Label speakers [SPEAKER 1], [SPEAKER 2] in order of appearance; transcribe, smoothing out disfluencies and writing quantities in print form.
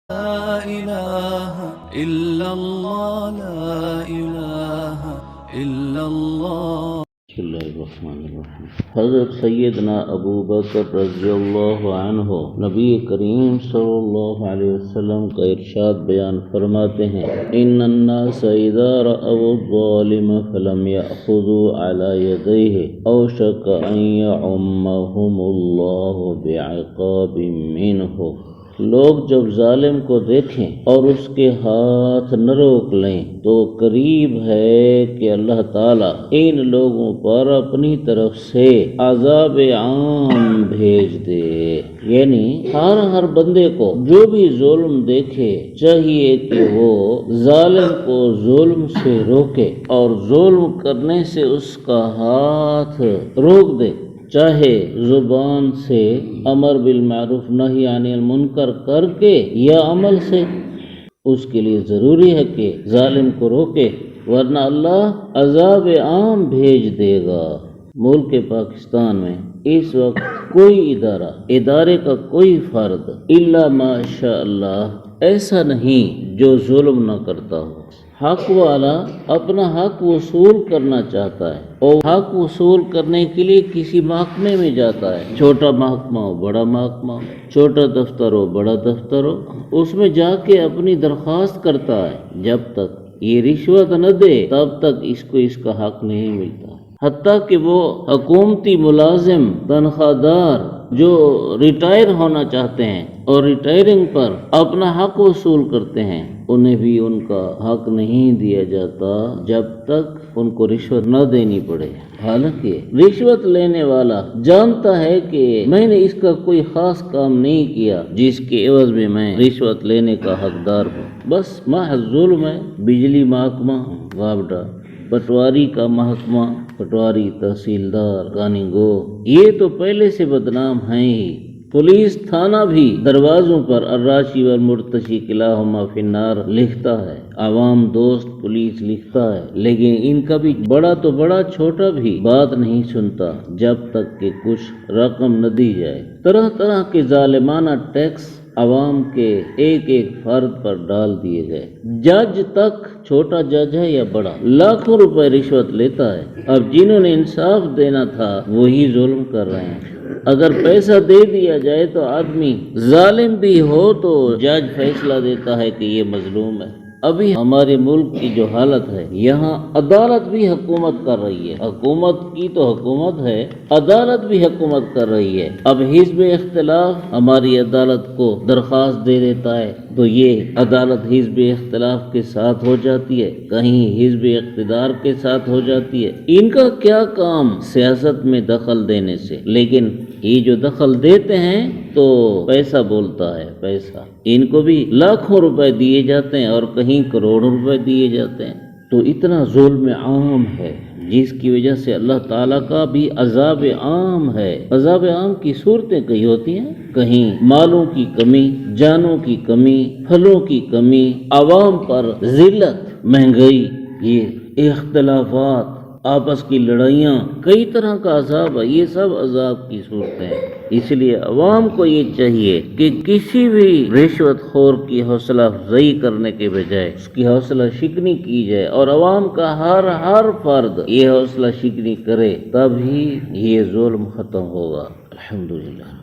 [SPEAKER 1] لا إله إلا الله لا إله إلا الله.
[SPEAKER 2] بسم اللہ الرحمن الرحیم. حضرت سیدنا ابو بکر رضی اللہ عنہ نبی کریم صلی اللہ علیہ وسلم کا ارشاد بیان فرماتے ہیں: ان الناس اذا رأوا الظالم فلم يأخذوا على يديه اوشك ان يعمهم الله بعقاب منه. لوگ جب ظالم کو دیکھیں اور اس کے ہاتھ نہ روک لیں تو قریب ہے کہ اللہ تعالیٰ ان لوگوں پر اپنی طرف سے عذاب عام بھیج دے. یعنی ہر بندے کو جو بھی ظلم دیکھے چاہیے کہ وہ ظالم کو ظلم سے روکے اور ظلم کرنے سے اس کا ہاتھ روک دے، چاہے زبان سے امر بالمعروف نہی عن المنکر کر کے یا عمل سے. اس کے لیے ضروری ہے کہ ظالم کو روکے، ورنہ اللہ عذاب عام بھیج دے گا. ملک پاکستان میں اس وقت کوئی ادارے کا کوئی فرد الا ماشاء اللہ ایسا نہیں جو ظلم نہ کرتا ہو. حق والا اپنا حق وصول کرنا چاہتا ہے اور حق وصول کرنے کے لیے کسی محکمے میں جاتا ہے، چھوٹا محکمہ ہو بڑا محکمہ ہو، چھوٹا دفتر ہو بڑا دفتر ہو، اس میں جا کے اپنی درخواست کرتا ہے. جب تک یہ رشوت نہ دے تب تک اس کو اس کا حق نہیں ملتا. حتیٰ کہ وہ حکومتی ملازم تنخواہ دار جو ریٹائر ہونا چاہتے ہیں اور ریٹائرنگ پر اپنا حق وصول کرتے ہیں، انہیں بھی ان کا حق نہیں دیا جاتا جب تک ان کو رشوت نہ دینی پڑے. حالانکہ رشوت لینے والا جانتا ہے کہ میں نے اس کا کوئی خاص کام نہیں کیا جس کے عوض میں میں رشوت لینے کا حقدار ہوں، بس محض ظلم ہے. بجلی محکمہ وابڈا، پٹواری کا محکمہ، پٹواری تحصیلدار کانگو، یہ تو پہلے سے بدنام ہیں ہی. پولیس تھانہ بھی دروازوں پر الراشی والمرتشی کلاہما فی النار لکھتا ہے، عوام دوست پولیس لکھتا ہے، لیکن ان کا بھی بڑا تو بڑا چھوٹا بھی بات نہیں سنتا جب تک کہ کچھ رقم نہ دی جائے. طرح طرح کے ظالمانہ ٹیکس عوام کے ایک ایک فرد پر ڈال دیے گئے. جج تک، چھوٹا جج ہے یا بڑا، لاکھوں روپے رشوت لیتا ہے. اب جنہوں نے انصاف دینا تھا وہی ظلم کر رہے ہیں. اگر پیسہ دے دیا جائے تو آدمی ظالم بھی ہو تو جج فیصلہ دیتا ہے کہ یہ مظلوم ہے. ابھی ہمارے ملک کی جو حالت ہے، یہاں عدالت بھی حکومت کر رہی ہے. حکومت کی تو حکومت ہے، عدالت بھی حکومت کر رہی ہے. اب حزب اختلاف ہماری عدالت کو درخواست دے دیتا ہے تو یہ عدالت حزب اختلاف کے ساتھ ہو جاتی ہے، کہیں حزب اقتدار کے ساتھ ہو جاتی ہے. ان کا کیا کام سیاست میں دخل دینے سے، لیکن یہ جو دخل دیتے ہیں تو پیسہ بولتا ہے. پیسہ ان کو بھی لاکھوں روپے دیے جاتے ہیں اور کہیں کروڑوں روپے دیے جاتے ہیں. تو اتنا ظلم عام ہے جس کی وجہ سے اللہ تعالیٰ کا بھی عذاب عام ہے. عذاب عام کی صورتیں کئی ہوتی ہیں، کہیں مالوں کی کمی، جانوں کی کمی، پھلوں کی کمی، عوام پر ذلت، مہنگائی، یہ اختلافات، آپس کی لڑائیاں، کئی طرح کا عذاب ہے. یہ سب عذاب کی صورتیں ہیں. اس لیے عوام کو یہ چاہیے کہ کسی بھی رشوت خور کی حوصلہ افزائی کرنے کے بجائے اس کی حوصلہ شکنی کی جائے اور عوام کا ہر فرد یہ حوصلہ شکنی کرے، تب ہی یہ ظلم ختم ہوگا. الحمدللہ.